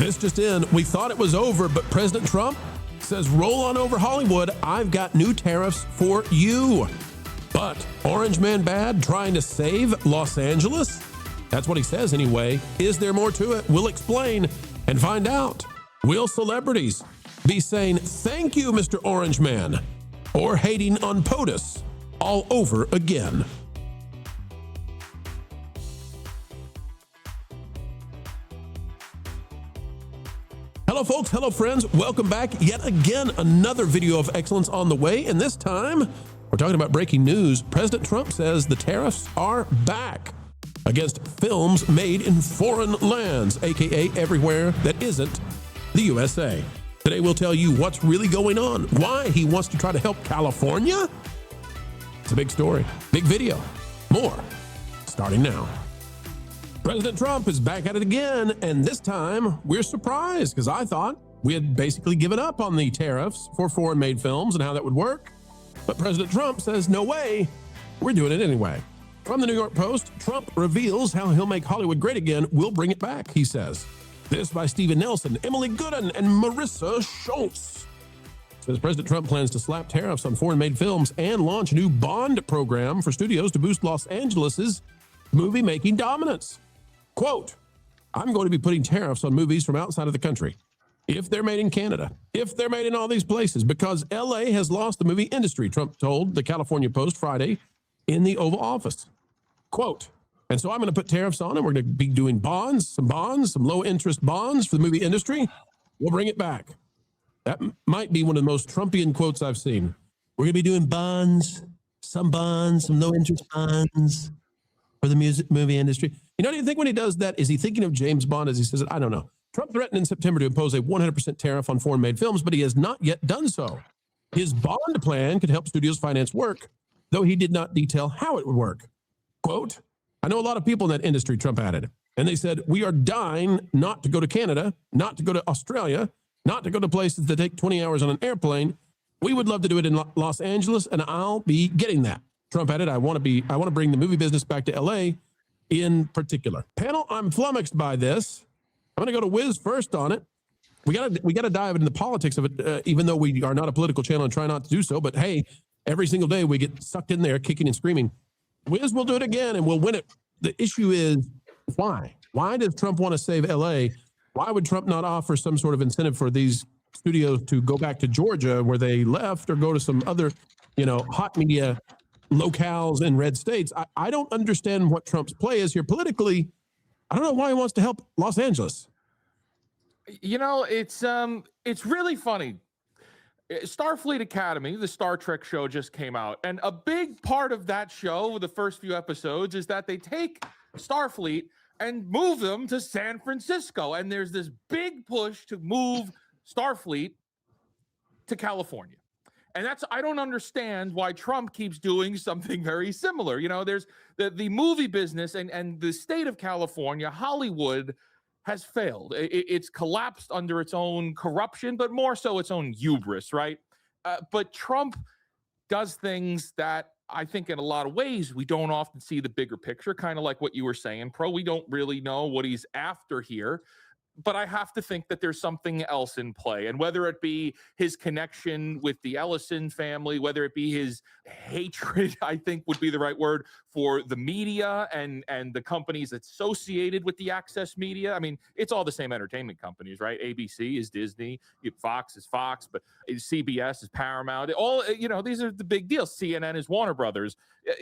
This just in, we thought it was over, but President Trump says, roll on over Hollywood. I've got new tariffs for you. But Orange Man bad trying to save Los Angeles? That's what he says anyway. Is there more to it? We'll explain and find out. Will celebrities be saying, thank you, Mr. Orange Man, or hating on POTUS all over again? Hello, folks. Hello, friends. Welcome back. Yet again, another video of excellence on the way. And this time, we're talking about breaking news. President Trump says the tariffs are back against films made in foreign lands, aka everywhere that isn't the USA. Today, we'll tell you what's really going on, why he wants to try to help California. It's a big story, big video. More starting now. President Trump is back at it again, and this time we're surprised because I thought we had basically given up on the tariffs for foreign-made films and how that would work. But President Trump says, no way, we're doing it anyway. From the New York Post, Trump reveals how he'll make Hollywood great again. We'll bring it back, he says. This by Stephen Nelson, Emily Gooden, and Marissa Schultz. Says President Trump plans to slap tariffs on foreign-made films and launch a new bond program for studios to boost Los Angeles' movie-making dominance. Quote, I'm going to be putting tariffs on movies from outside of the country. If they're made in Canada, if they're made in all these places, because LA has lost the movie industry, Trump told the California Post Friday in the Oval Office. Quote, and so I'm going to put tariffs on them. We're going to be doing some low interest bonds for the movie industry. We'll bring it back. That might be one of the most Trumpian quotes I've seen. We're going to be doing some low interest bonds for the movie industry. You know what you think when he does that? Is he thinking of James Bond as he says it? I don't know. Trump threatened in September to impose a 100% tariff on foreign-made films, but he has not yet done so. His bond plan could help studios finance work, though he did not detail how it would work. Quote, I know a lot of people in that industry, Trump added, and they said, we are dying not to go to Canada, not to go to Australia, not to go to places that take 20 hours on an airplane. We would love to do it in Los Angeles, and I'll be getting that. Trump added, I want to bring the movie business back to LA in particular. Panel, I'm flummoxed by this. I'm going to go to Wiz first on it. We got to dive into the politics of it, even though we are not a political channel and try not to do so. But hey, every single day we get sucked in there kicking and screaming. Wiz will do it again and we'll win it. The issue is why? Why does Trump want to save LA? Why would Trump not offer some sort of incentive for these studios to go back to Georgia where they left or go to some other, hot media locales in red states? I don't understand what Trump's play is here politically. I don't know why he wants to help Los Angeles. It's really funny. Starfleet Academy, the Star Trek show, just came out, and a big part of that show, the first few episodes, is that they take Starfleet and move them to San Francisco, and there's this big push to move Starfleet to California. And I don't understand why Trump keeps doing something very similar. There's the movie business and the state of California, Hollywood, has failed. It's collapsed under its own corruption, but more so its own hubris, right? But Trump does things that I think in a lot of ways we don't often see the bigger picture, kind of like what you were saying, Pro. We don't really know what he's after here. But I have to think that there's something else in play. And whether it be his connection with the Ellison family, whether it be his hatred, I think would be the right word, for the media and the companies associated with the access media. I mean, it's all the same entertainment companies, right? ABC is Disney, Fox is Fox, but CBS is Paramount. All, these are the big deals. CNN is Warner Brothers.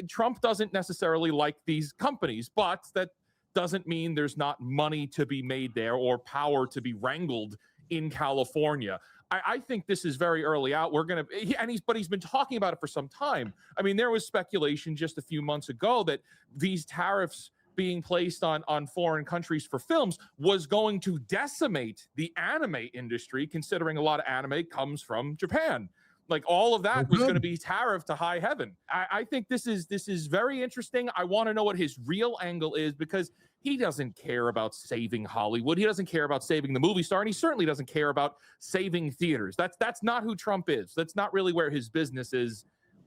Trump doesn't necessarily like these companies, but that doesn't mean there's not money to be made there or power to be wrangled in California. I think this is very early out. But he's been talking about it for some time. I mean, there was speculation just a few months ago that these tariffs being placed on foreign countries for films was going to decimate the anime industry, considering a lot of anime comes from Japan. Like all of that was going to be tariffed to high heaven. I think this is very interesting. I want to know what his real angle is, because he doesn't care about saving Hollywood. He doesn't care about saving the movie star, and he certainly doesn't care about saving theaters. That's not who Trump is. That's not really where his business is.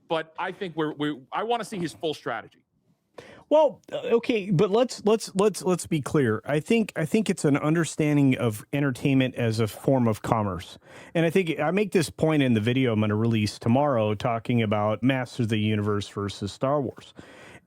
But I think I want to see his full strategy. Well, okay, but let's be clear. I think it's an understanding of entertainment as a form of commerce, and I think I make this point in the video I'm going to release tomorrow, talking about Masters of the Universe versus Star Wars.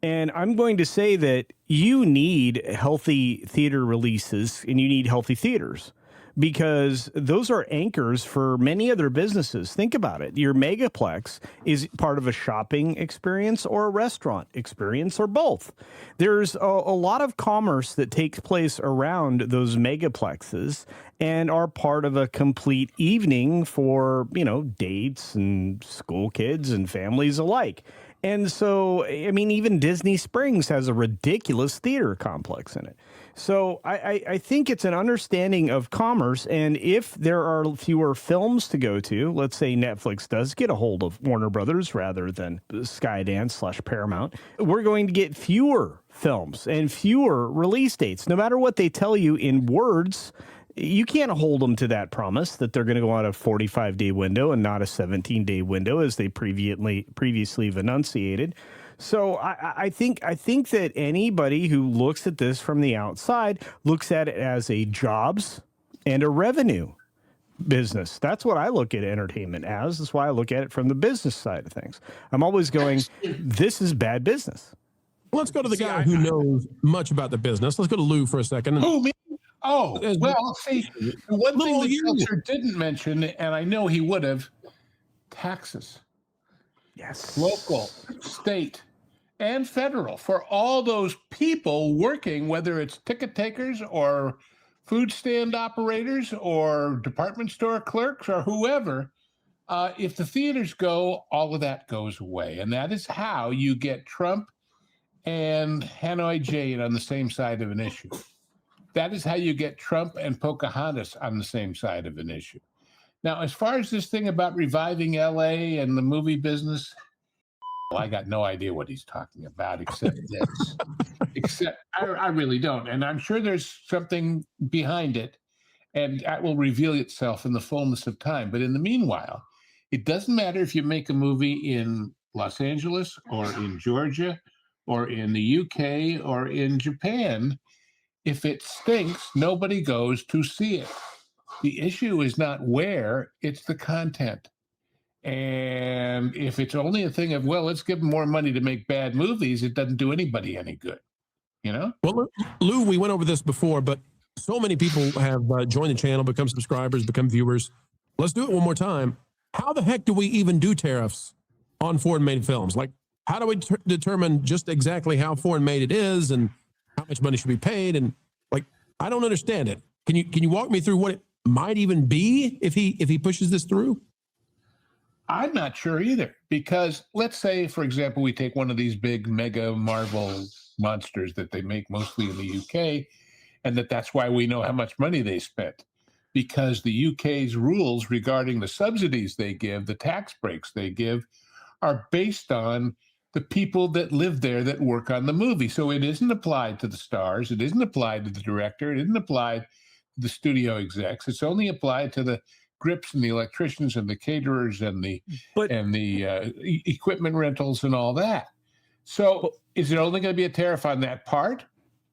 And I'm going to say that you need healthy theater releases and you need healthy theaters, because those are anchors for many other businesses. Think about it. Your megaplex is part of a shopping experience or a restaurant experience or both. There's a lot of commerce that takes place around those megaplexes and are part of a complete evening for, dates and school kids and families alike. And so, I mean, even Disney Springs has a ridiculous theater complex in it. So I think it's an understanding of commerce. And if there are fewer films to go to, let's say Netflix does get a hold of Warner Brothers rather than Skydance / Paramount, we're going to get fewer films and fewer release dates. No matter what they tell you in words, you can't hold them to that promise that they're going to go on a 45-day window and not a 17-day window as they previously have enunciated. So I think that anybody who looks at this from the outside looks at it as a jobs and a revenue business. That's what I look at entertainment as. That's why I look at it from the business side of things. I'm always going, this is bad business. Well, let's go to the guy who knows much about the business. Let's go to Lou for a second. Who, me? Oh, well, see, one thing that Seltzer didn't mention, and I know he would have, taxes. Yes. Local, state, and federal, for all those people working, whether it's ticket takers or food stand operators or department store clerks or whoever. If the theaters go, all of that goes away. And that is how you get Trump and Hanoi Jane on the same side of an issue. That is how you get Trump and Pocahontas on the same side of an issue. Now, as far as this thing about reviving LA and the movie business, well, I got no idea what he's talking about except this. I really don't. And I'm sure there's something behind it, and that will reveal itself in the fullness of time. But in the meanwhile, it doesn't matter if you make a movie in Los Angeles or in Georgia or in the UK or in Japan. If it stinks, nobody goes to see it. The issue is not where, it's the content. And if it's only a thing of, well, let's give them more money to make bad movies, it doesn't do anybody any good, Well, Lou, we went over this before, but so many people have joined the channel, become subscribers, become viewers. Let's do it one more time. How the heck do we even do tariffs on foreign-made films? Like, how do we determine just exactly how foreign-made it is and how much money should be paid? And I don't understand it. Can you walk me through what it might even be if he pushes this through? I'm not sure either, because let's say, for example, we take one of these big mega Marvel monsters that they make mostly in the UK, and that's why we know how much money they spent, because the UK's rules regarding the subsidies they give, the tax breaks they give, are based on the people that live there that work on the movie. So it isn't applied to the stars. It isn't applied to the director. It isn't applied to the studio execs. It's only applied to the grips and the electricians and the caterers and the equipment rentals and all that. So is it only going to be a tariff on that part?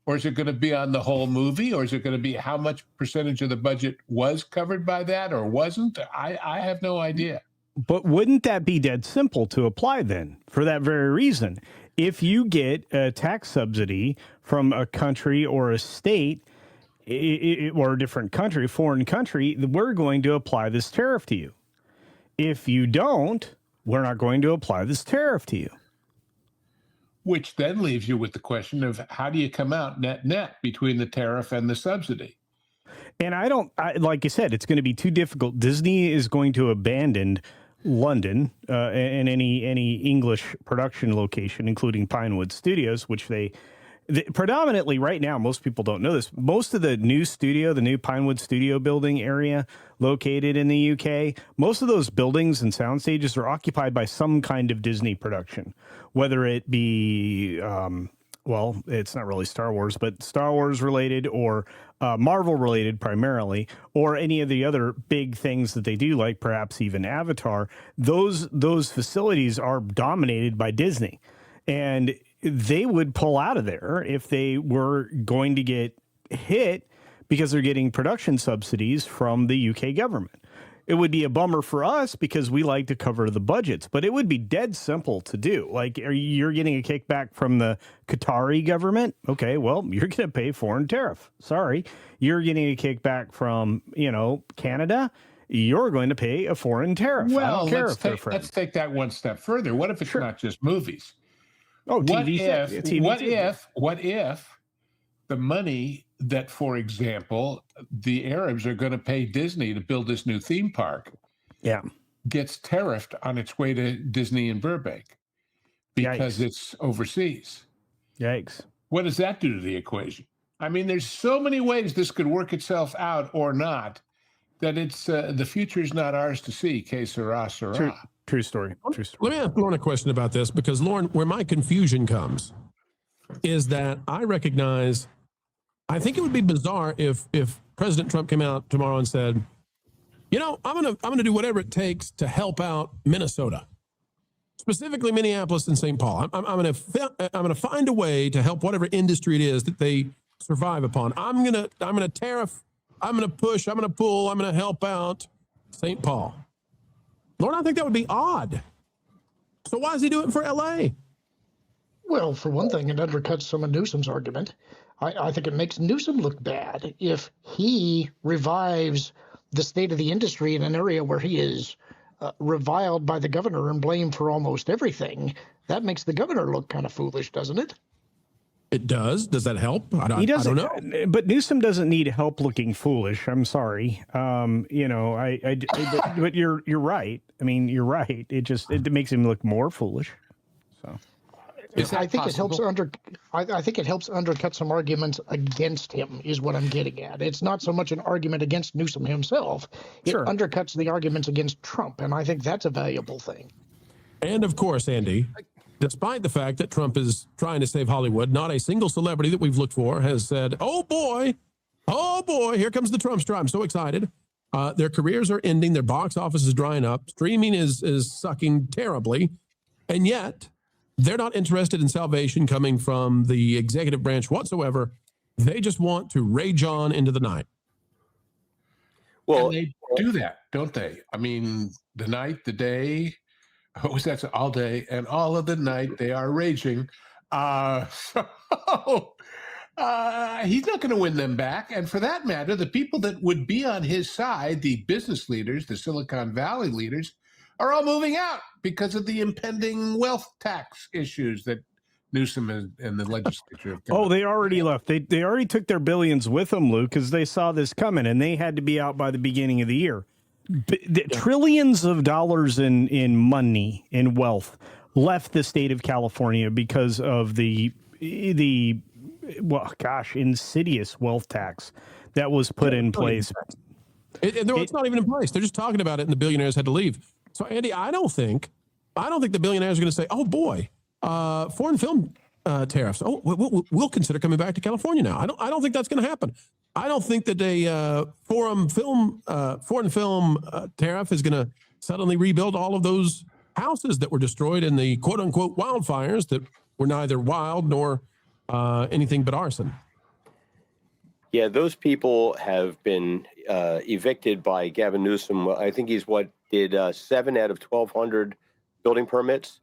Or is it going to be on the whole movie? Or is it going to be how much percentage of the budget was covered by that or wasn't? I have no idea. But wouldn't that be dead simple to apply then, for that very reason? If you get a tax subsidy from a country or a state or a different country, foreign country, we're going to apply this tariff to you. If you don't, we're not going to apply this tariff to you. Which then leaves you with the question of how do you come out net between the tariff and the subsidy? And like I said, it's going to be too difficult. Disney is going to abandon London and any English production location, including Pinewood Studios, which they predominantly right now, most people don't know this. Most of the new Pinewood Studio building area located in the UK, most of those buildings and sound stages are occupied by some kind of Disney production, whether it be well, it's not really Star Wars, but Star Wars related or Marvel related primarily, or any of the other big things that they do, like perhaps even Avatar. Those facilities are dominated by Disney. And they would pull out of there if they were going to get hit because they're getting production subsidies from the UK government. It would be a bummer for us because we like to cover the budgets, but it would be dead simple to do. Like, you're getting a kickback from the Qatari government. Okay, well, you're going to pay foreign tariff. Sorry. You're getting a kickback from, Canada. You're going to pay a foreign tariff. Well, I don't care let's take that one step further. What if it's not just movies? Oh, What TV. What if the money that, for example, the Arabs are going to pay Disney to build this new theme park gets tariffed on its way to Disney in Burbank because it's overseas? Yikes. What does that do to the equation? I mean, there's so many ways this could work itself out or not, that it's the future is not ours to see. Que sera, sera. True story. Let me ask Lauren a question about this, because Lauren, where my confusion comes is that I think it would be bizarre if President Trump came out tomorrow and said, I'm gonna do whatever it takes to help out Minnesota, specifically Minneapolis and St. Paul. I'm gonna find a way to help whatever industry it is that they survive upon. I'm gonna tariff. I'm gonna push. I'm gonna pull. I'm gonna help out St. Paul. Lauren, I think that would be odd. So why is he doing it for LA? Well, for one thing, it undercuts some of Newsom's argument. I think it makes Newsom look bad if he revives the state of the industry in an area where he is reviled by the governor and blamed for almost everything. That makes the governor look kind of foolish, doesn't it? It does. Does that help? I don't know. But Newsom doesn't need help looking foolish. I'm sorry. But you're right. I mean, you're right. It makes him look more foolish. So. I think it helps undercut some arguments against him, is what I'm getting at. It's not so much an argument against Newsom himself. It undercuts the arguments against Trump, and I think that's a valuable thing. And of course, Andy, despite the fact that Trump is trying to save Hollywood, not a single celebrity that we've looked for has said, oh boy, here comes the Trump star. I'm so excited. Their careers are ending. Their box office is drying up. Streaming is sucking terribly. And yet they're not interested in salvation coming from the executive branch whatsoever. They just want to rage on into the night. Well, and they do that, don't they? I mean, the night, the day, that's all day and all of the night they are raging. He's not going to win them back. And for that matter, the people that would be on his side, the business leaders, the Silicon Valley leaders, are all moving out because of the impending wealth tax issues that Newsom and the legislature have come they already left. They already took their billions with them, Luke, because they saw this coming, and they had to be out by the beginning of the year. Trillions of dollars in money, in wealth, left the state of California because of the insidious wealth tax that was put in place. It's not even in place. They're just talking about it, and the billionaires had to leave. So, Andy, I don't think the billionaires are going to say, "Oh boy, foreign film tariffs. Oh, we'll consider coming back to California now." I don't think that's going to happen. I don't think that a foreign film tariff is going to suddenly rebuild all of those houses that were destroyed in the "quote unquote" wildfires that were neither wild nor anything but arson. Yeah, those people have been evicted by Gavin Newsom. I think he's 7 out of 1,200 building permits.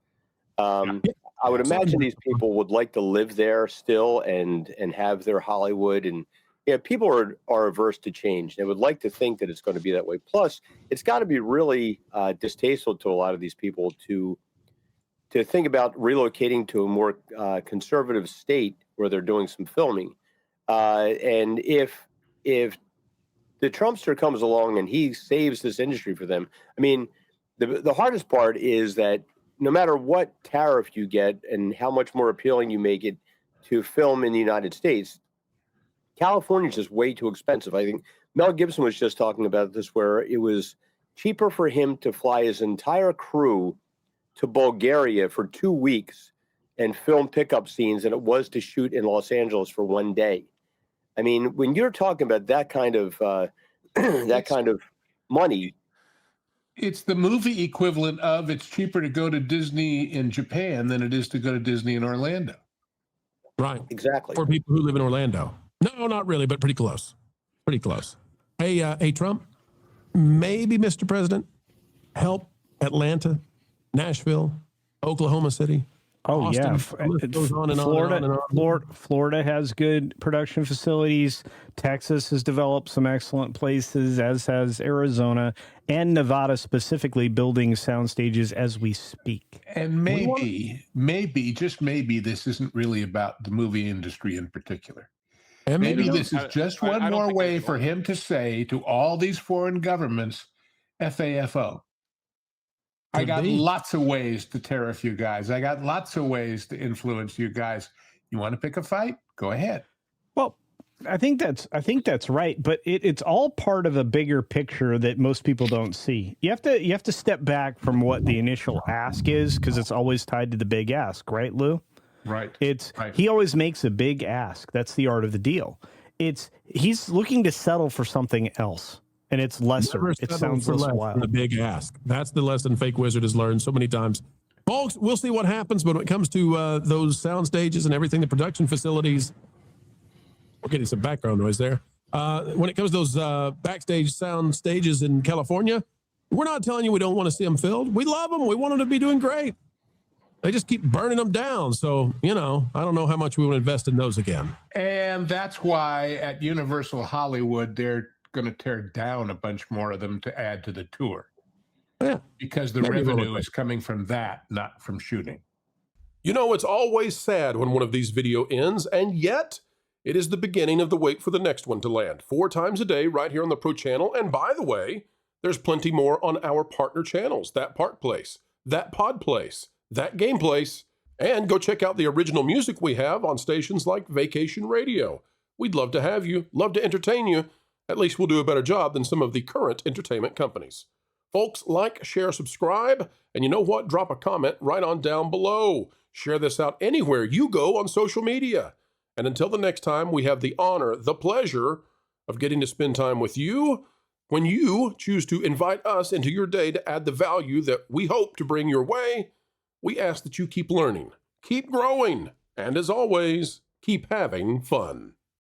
I would imagine these people would like to live there still and have their Hollywood. And people are averse to change. They would like to think that it's going to be that way. Plus, it's got to be really distasteful to a lot of these people to think about relocating to a more conservative state where they're doing some filming. And if the Trumpster comes along and he saves this industry for them, I mean, the hardest part is that no matter what tariff you get and how much more appealing you make it to film in the United States, California is just way too expensive. I think Mel Gibson was just talking about this, where it was cheaper for him to fly his entire crew to Bulgaria for 2 weeks and film pickup scenes than it was to shoot in Los Angeles for 1 day. I mean, when you're talking about that kind of money, it's the movie equivalent of it's cheaper to go to Disney in Japan than it is to go to Disney in Orlando. Right. Exactly. For people who live in Orlando. No, not really, but pretty close. Pretty close. Hey, Trump, maybe, Mr. President, help Atlanta, Nashville, Oklahoma City. Oh, Austin. yeah. The list goes on and Florida, on and on. Florida has good production facilities. Texas has developed some excellent places, as has Arizona and Nevada, specifically building sound stages as we speak. And maybe, just maybe, this isn't really about the movie industry in particular. And Maybe maybe this is just one I don't more think way there's for one. him to say to all these foreign governments, FAFO. I Could got be. lots of ways to tariff you guys. I got lots of ways to influence you guys. You want to pick a fight? Go ahead. Well, I think that's right, but it's all part of a bigger picture that most people don't see. You have to step back from what the initial ask is, because it's always tied to the big ask, right, Lou? Right. He always makes a big ask. That's the art of the deal. He's looking to settle for something else, and it's lesser. Never It settle sounds for less less wild. than a big ask. That's the lesson Fake Wizard has learned so many times. Folks, we'll see what happens, but when it comes to those sound stages and everything, the production facilities, we're getting some background noise there. When it comes to those backstage sound stages in California, we're not telling you we don't want to see them filled. We love them. We want them to be doing great. They just keep burning them down. So, I don't know how much we want to invest in those again. And that's why at Universal Hollywood, they're going to tear down a bunch more of them to add to the tour. Yeah. Because the Maybe a little revenue bit. is coming from that, not from shooting. It's always sad when one of these video ends, and yet it is the beginning of the wait for the next one to land. 4 times a day right here on the Pro Channel. And by the way, there's plenty more on our partner channels. That Park Place, That Pod Place, That Game Place, and go check out the original music we have on stations like Vacation Radio. We'd love to have you, love to entertain you. At least we'll do a better job than some of the current entertainment companies. Folks, like, share, subscribe, and you know what? Drop a comment right on down below. Share this out anywhere you go on social media. And until the next time, we have the honor, the pleasure of getting to spend time with you when you choose to invite us into your day to add the value that we hope to bring your way. We ask that you keep learning, keep growing, and as always, keep having fun.